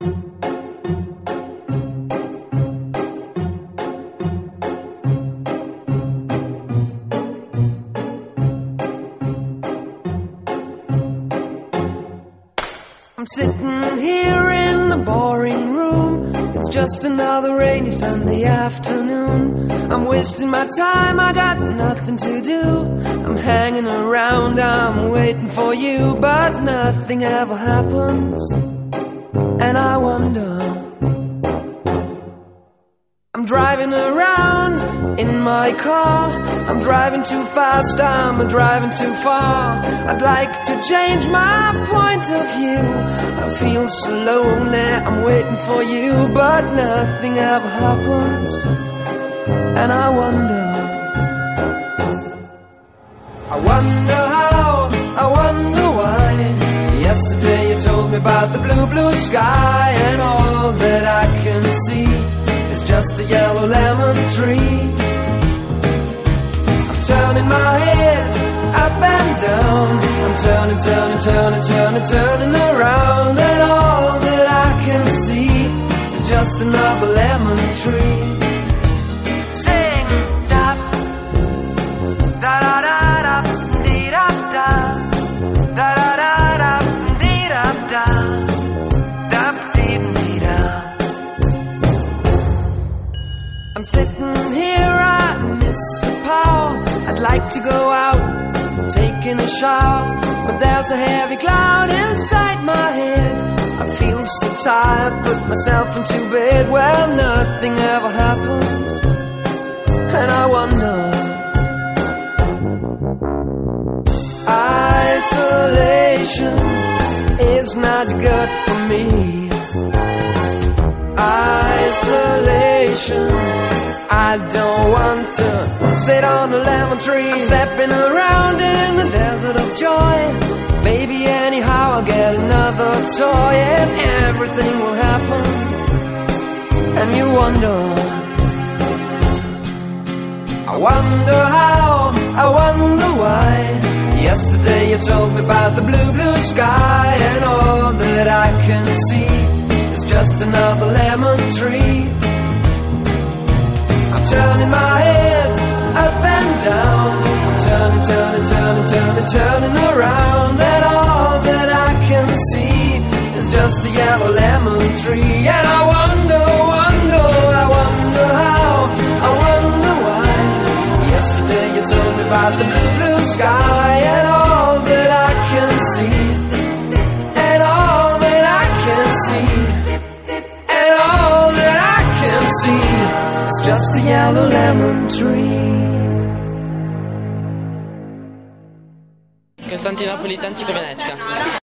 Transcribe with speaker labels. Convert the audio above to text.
Speaker 1: I'm sitting here in the boring room. It's just another rainy Sunday afternoon. I'm wasting my time, I got nothing to do. I'm hanging around, I'm waiting for you, but nothing ever happens. And I wonder, I'm driving around in my car. I'm driving too fast, I'm driving too far. I'd like to change my point of view. I feel so lonely, I'm waiting for you, but nothing ever happens. And I wonder how, I wonder why. Yesterday you told me about the blue, blue sky, and all that I can see is just a yellow lemon tree. I'm turning my head up and down. I'm turning, turning, turning, turning, turning around, and all that I can see is just another lemon tree. Sing da da da da da dee da da da da da da dee da da da dee dee da. I'm sitting here, I miss the power. I'd like to go out, taking a shower, but there's a heavy cloud inside my head. I feel so tired, put myself into bed. Well, nothing ever happens, and I wonder. Isolation is not good for me. Isolation, I don't want to sit on a lemon tree. I'm stepping around in the desert of joy. Maybe anyhow I'll get another toy, and everything will happen. And you wonder, I wonder how, I wonder why. Yesterday you told me about the blue, blue sky, and all that I can see is just another lemon tree. I'm turning my head up and down. I'm turning, turning, turning, turning, turning around, and all that I can see is just a yellow lemon tree. And I wonder, wonder, I wonder how, I wonder why. Yesterday you told me about the blue, blue sky, and all that I can see, and all that I can see, and all that I can see is just a yellow lemon tree.
Speaker 2: Konstantinopolis, Venecja.